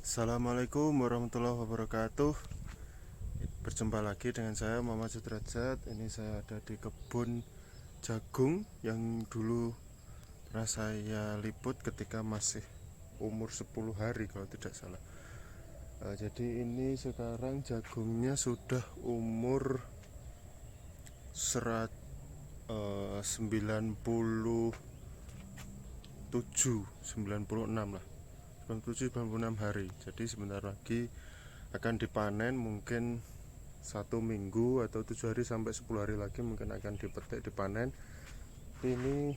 Assalamualaikum warahmatullahi wabarakatuh. Berjumpa lagi dengan saya Muhammad Sudrajat. Ini saya ada di kebun jagung yang dulu pernah saya liput ketika masih umur 10 hari kalau tidak salah. Jadi ini sekarang jagungnya sudah umur 96 lah, 96 hari. Jadi sebentar lagi akan dipanen, mungkin 1 minggu atau 7 hari sampai 10 hari lagi mungkin akan dipetik, dipanen. Ini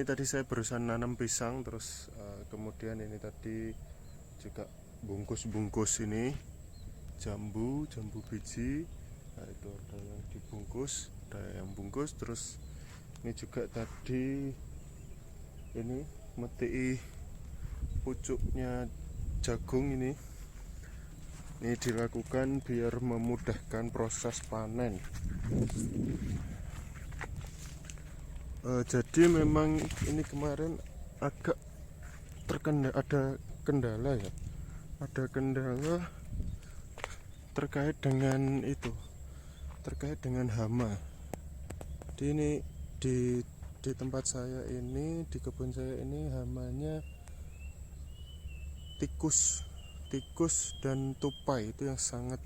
tadi saya barusan nanam pisang, terus kemudian ini tadi juga bungkus-bungkus ini jambu biji. Nah, itu ada yang dibungkus, ada yang bungkus. Terus ini juga tadi ini meti pucuknya jagung ini dilakukan biar memudahkan proses panen. Jadi memang ini kemarin agak ada kendala terkait dengan hama. Jadi ini di tempat saya ini, di kebun saya ini, hamanya tikus dan tupai itu yang sangat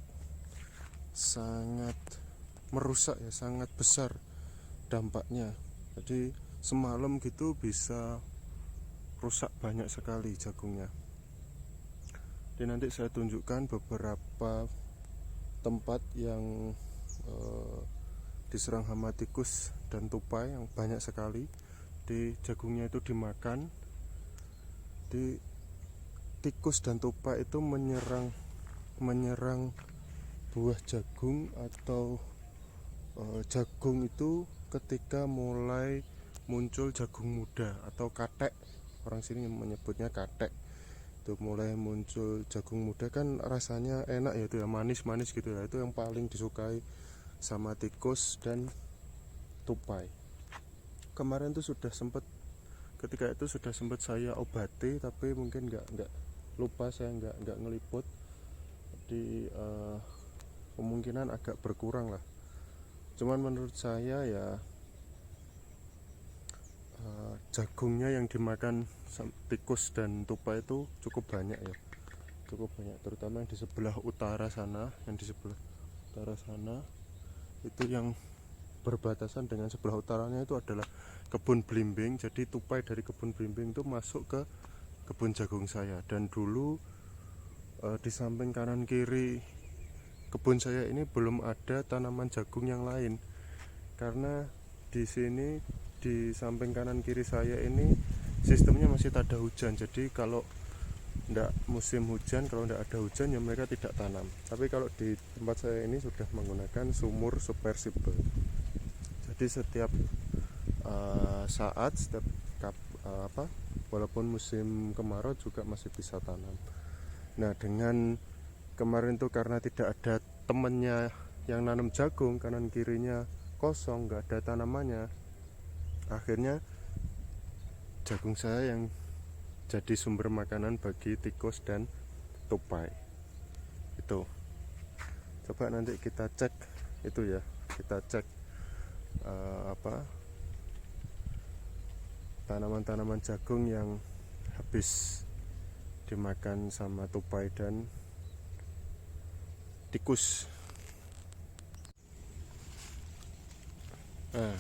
merusak ya, sangat besar dampaknya. Jadi semalam gitu bisa rusak banyak sekali jagungnya. Jadi nanti saya tunjukkan beberapa tempat yang diserang hama tikus dan tupai yang banyak sekali. Di jagungnya itu dimakan. Di tikus dan tupai itu menyerang buah jagung atau jagung itu ketika mulai muncul jagung muda atau katek. Orang sini menyebutnya katek. Itu mulai muncul jagung muda kan rasanya enak ya, itu ya, manis-manis gitu ya. Itu yang paling disukai sama tikus dan tupai. Kemarin tuh ketika itu sudah sempat saya obati, tapi mungkin nggak lupa, saya nggak ngeliput. Jadi kemungkinan agak berkurang lah. Cuman menurut saya ya jagungnya yang dimakan tikus dan tupai itu cukup banyak, terutama yang di sebelah utara sana. Itu yang berbatasan dengan sebelah utaranya itu adalah kebun belimbing. Jadi tupai dari kebun belimbing itu masuk ke kebun jagung saya. Dan dulu di samping kanan kiri kebun saya ini belum ada tanaman jagung yang lain, karena di sini di samping kanan kiri saya ini sistemnya masih tak ada hujan. Jadi kalau tidak musim hujan, kalau tidak ada hujan ya mereka tidak tanam. Tapi kalau di tempat saya ini sudah menggunakan sumur submersible. Jadi setiap saat, walaupun musim kemarau juga masih bisa tanam. Nah, dengan kemarin tuh karena tidak ada temennya yang nanam jagung, kanan kirinya kosong, nggak ada tanamannya, akhirnya jagung saya yang jadi sumber makanan bagi tikus dan tupai. Itu coba nanti kita cek itu ya, kita cek tanaman-tanaman jagung yang habis dimakan sama tupai dan tikus. Nah,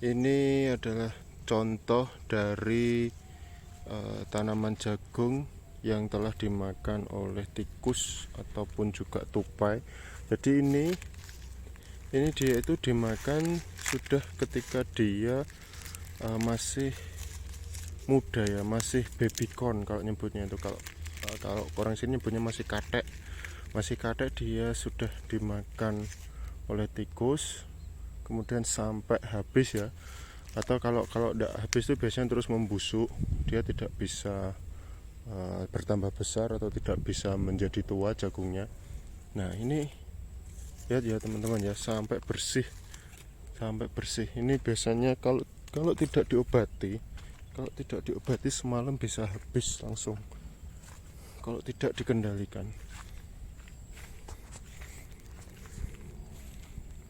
ini adalah contoh dari tanaman jagung yang telah dimakan oleh tikus ataupun juga tupai. Jadi ini dia itu dimakan sudah ketika dia masih muda ya, masih baby corn kalau nyebutnya itu. Kalau orang sini nyebutnya masih katek. Dia sudah dimakan oleh tikus, kemudian sampai habis ya. Atau kalau tidak habis itu biasanya terus membusuk, dia tidak bisa bertambah besar atau tidak bisa menjadi tua jagungnya. Nah, ini lihat ya teman-teman ya, sampai bersih. Ini biasanya kalau tidak diobati semalam bisa habis langsung. kalau tidak dikendalikan.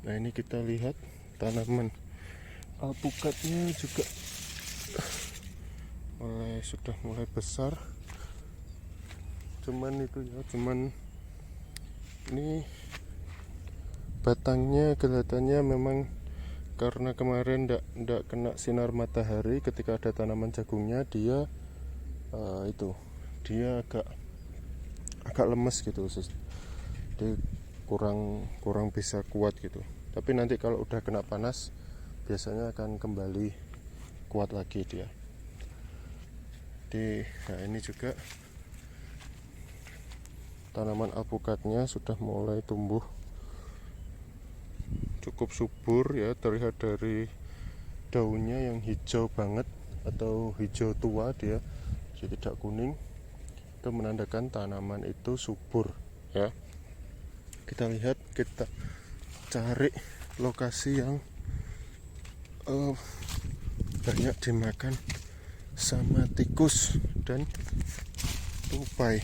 Nah, ini kita lihat tanaman alpukatnya juga sudah mulai besar. Cuman itu ya, cuman ini batangnya kelihatannya memang karena kemarin ndak kena sinar matahari. Ketika ada tanaman jagungnya, dia dia agak lemes gitu, dia kurang bisa kuat gitu. Tapi nanti kalau udah kena panas biasanya akan kembali kuat lagi dia. Nah, ini juga tanaman alpukatnya sudah mulai tumbuh cukup subur ya, terlihat dari daunnya yang hijau banget atau hijau tua, dia jadi tidak kuning. Itu menandakan tanaman itu subur ya. Kita lihat, kita cari lokasi yang banyak dimakan sama tikus dan tupai.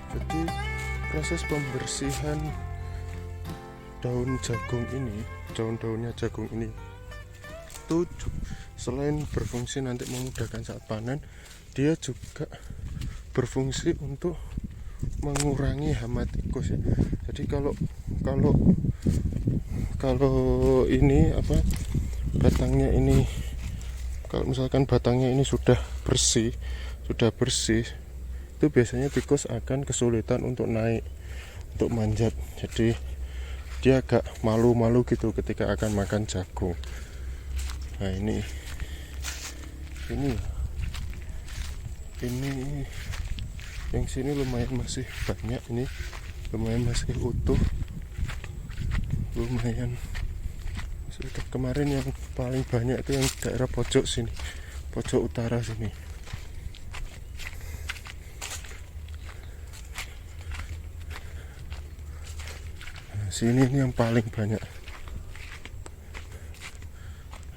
Jadi proses pembersihan daun-daunnya jagung ini itu selain berfungsi nanti memudahkan saat panen, dia juga berfungsi untuk mengurangi hama tikus ya. Jadi kalau ini batangnya ini, kalau misalkan batangnya ini sudah bersih, itu biasanya tikus akan kesulitan untuk naik, untuk manjat. Jadi dia agak malu-malu gitu ketika akan makan jagung. Nah, ini yang sini lumayan masih banyak, ini lumayan masih utuh, lumayan. Kemarin yang paling banyak itu yang daerah pojok sini, pojok utara sini. Nah, sini ini yang paling banyak.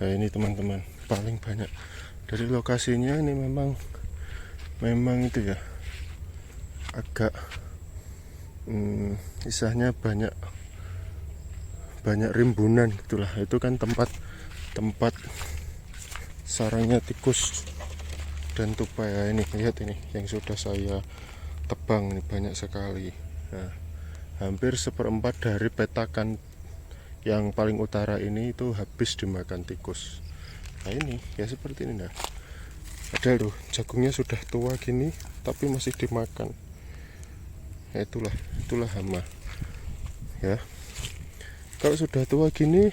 Nah, ini teman-teman, paling banyak. Dari lokasinya ini memang itu ya, agak istilahnya banyak rimbunan gitulah. Itu kan tempat sarangnya tikus dan tupai. Ya, ini lihat, ini yang sudah saya tebang, ini banyak sekali. Nah, hampir 1/4 dari petakan yang paling utara ini itu habis dimakan tikus. Nah, ini ya seperti ini. Nah, ada loh, jagungnya sudah tua gini tapi masih dimakan. Nah, itulah hama ya. Kalau sudah tua gini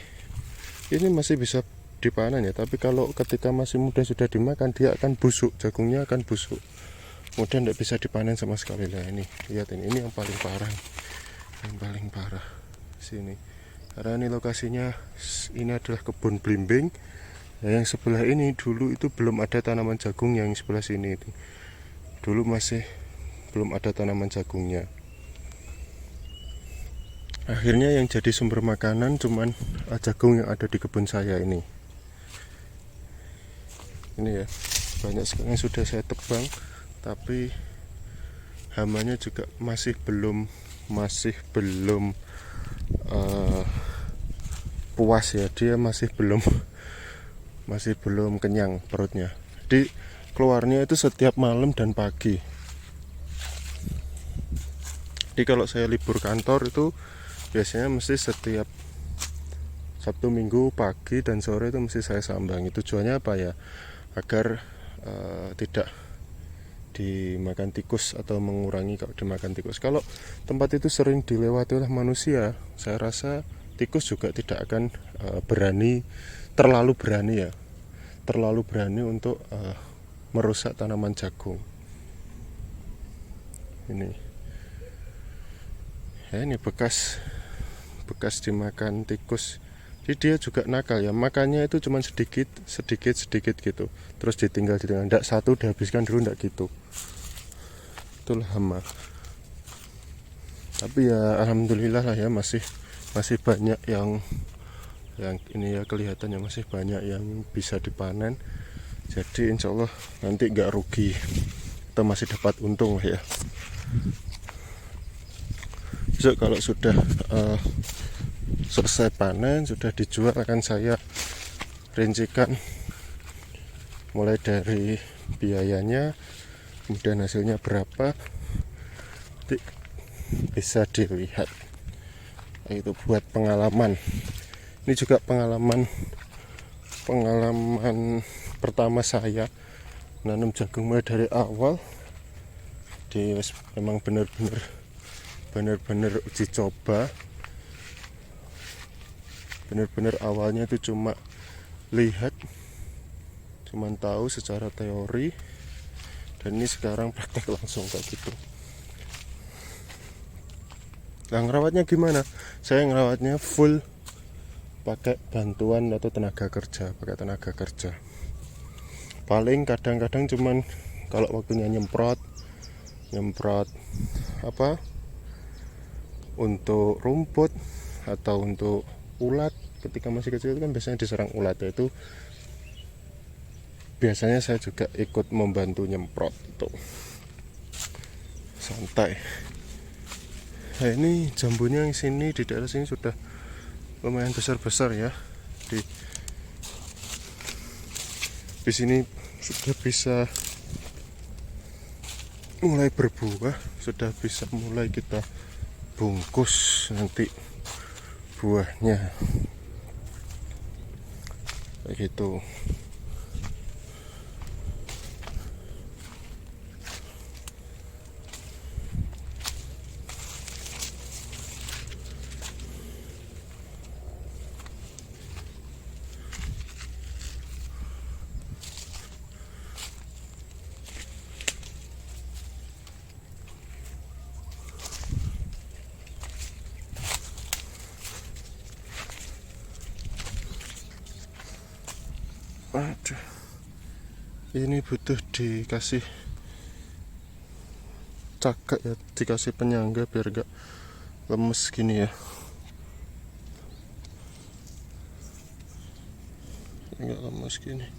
ini masih bisa dipanen ya, tapi kalau ketika masih muda sudah dimakan, dia akan busuk, jagungnya akan busuk, kemudian tidak bisa dipanen sama sekali. Lah, ini lihat, ini yang paling parah, sini. Karena ini lokasinya, ini adalah kebun belimbing. Nah, yang sebelah ini dulu itu belum ada tanaman jagung, yang sebelah sini itu dulu masih belum ada tanaman jagungnya. Akhirnya yang jadi sumber makanan cuman jagung yang ada di kebun saya ini. Ini ya, banyak sekali yang sudah saya tebang, tapi hamanya juga masih belum puas ya, dia masih belum kenyang perutnya. Jadi keluarnya itu setiap malam dan pagi. Jadi kalau saya libur kantor itu biasanya mesti setiap Sabtu Minggu pagi dan sore itu mesti saya sambangi. Tujuannya apa ya? Agar tidak dimakan tikus atau mengurangi kalau dimakan tikus. Kalau tempat itu sering dilewati oleh manusia, saya rasa tikus juga tidak akan terlalu berani untuk merusak tanaman jagung. Ini ya, ini bekas dimakan tikus. Jadi dia juga nakal ya, makannya itu cuma sedikit gitu, terus ditinggal, tidak satu dihabiskan dulu, tidak gitu. Itulah hama. Tapi ya alhamdulillah lah ya, masih banyak yang ini ya, kelihatannya masih banyak yang bisa dipanen. Jadi insya Allah nanti nggak rugi, kita masih dapat untung lah ya. Besok kalau sudah selesai panen, sudah dijual, akan saya rincikan mulai dari biayanya, kemudian hasilnya berapa, nanti bisa dilihat. Itu buat pengalaman. Ini juga pengalaman pertama saya nanam jagung mulai dari awal. Memang benar-benar uji coba. Benar-benar awalnya itu cuma lihat, cuman tahu secara teori, dan ini sekarang praktek langsung kayak gitu. Nah, ngerawatnya gimana? Saya ngerawatnya full pakai bantuan atau tenaga kerja, paling kadang-kadang cuman kalau waktunya nyemprot apa untuk rumput atau untuk ulat. Ketika masih kecil itu kan biasanya diserang ulat, itu biasanya saya juga ikut membantu nyemprot itu, santai. Nah, ini jambunya yang sini, di daerah sini sudah lumayan besar ya. Di sini sudah bisa mulai berbuah, sudah bisa mulai kita bungkus nanti buahnya kayak gitu. Aduh, ini butuh dikasih cakak ya, dikasih penyangga biar gak lemes gini ya, nggak lemes gini.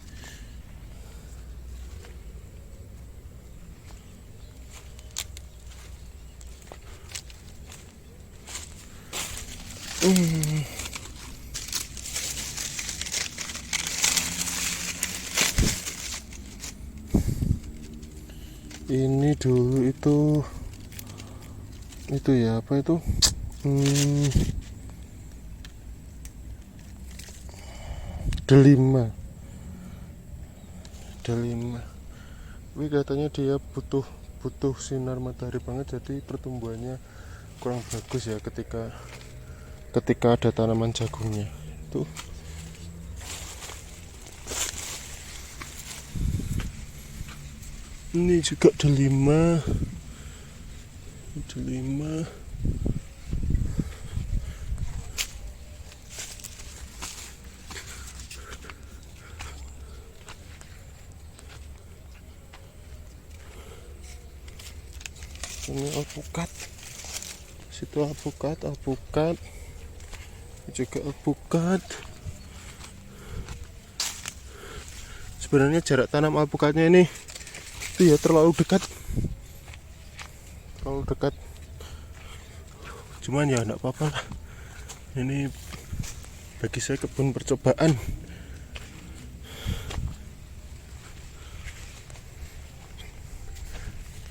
Ini dulu itu ya, apa itu, delima. Tapi katanya dia butuh sinar matahari banget, jadi pertumbuhannya kurang bagus ya ketika ada tanaman jagungnya. Tuh, ini juga delima. Ini alpukat, situ alpukat, juga alpukat. Sebenarnya jarak tanam alpukatnya ini itu ya terlalu dekat, cuman ya enggak apa-apa lah, ini bagi saya kebun percobaan.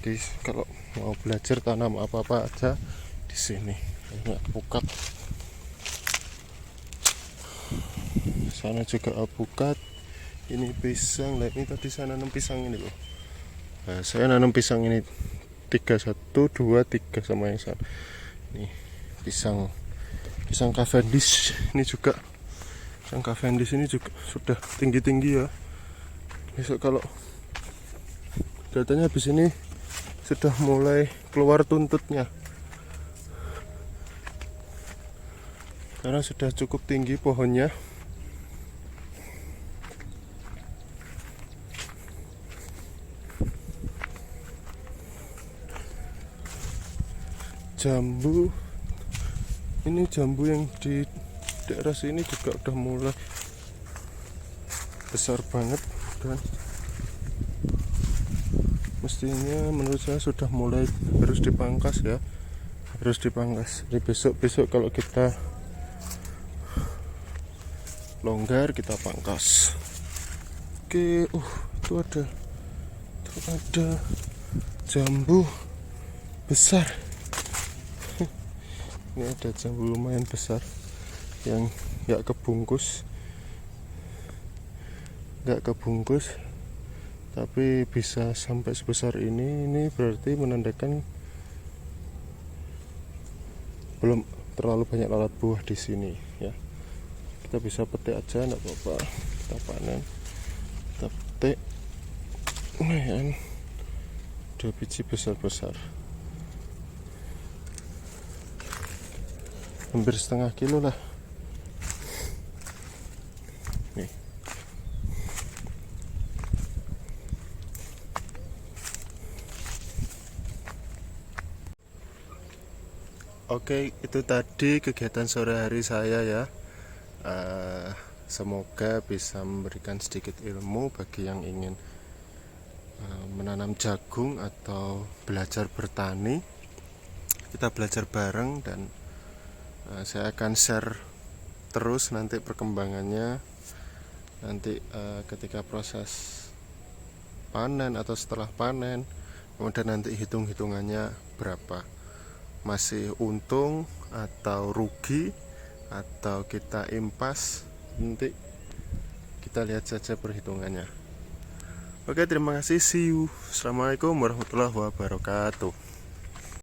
Jadi kalau mau belajar tanam apa-apa aja di sini. Ini alpukat, sana juga alpukat, ini pisang. Nah, ini tadi saya nanam pisang ini loh. Nah, saya nanam pisang ini 1, 2, 3 sama yang sana. Ini pisang Cavendish. Ini juga pisang Cavendish ini juga sudah tinggi ya. Besok kalau katanya habis ini sudah mulai keluar tuntutnya, karena sudah cukup tinggi pohonnya. jambu. Ini jambu yang di daerah sini juga udah mulai besar banget, dan mestinya menurut saya sudah mulai harus dipangkas ya, harus dipangkas. Jadi besok kalau kita longgar kita pangkas. Oke, itu ada jambu besar. Ini ada jambu lumayan besar yang nggak kebungkus, tapi bisa sampai sebesar ini. Ini berarti menandakan belum terlalu banyak lalat buah di sini ya. Kita bisa petik aja, enggak apa-apa. Kita panen, kita petik. Lumayan 2 biji besar-besar, hampir setengah kilo lah. Nih. Oke, itu tadi kegiatan sore hari saya ya. Semoga bisa memberikan sedikit ilmu bagi yang ingin menanam jagung atau belajar bertani. Kita belajar bareng, dan saya akan share terus nanti perkembangannya. Nanti ketika proses panen atau setelah panen, kemudian nanti hitung-hitungannya berapa, masih untung atau rugi atau kita impas, nanti kita lihat saja perhitungannya. Oke, terima kasih, see you. Assalamualaikum warahmatullahi wabarakatuh.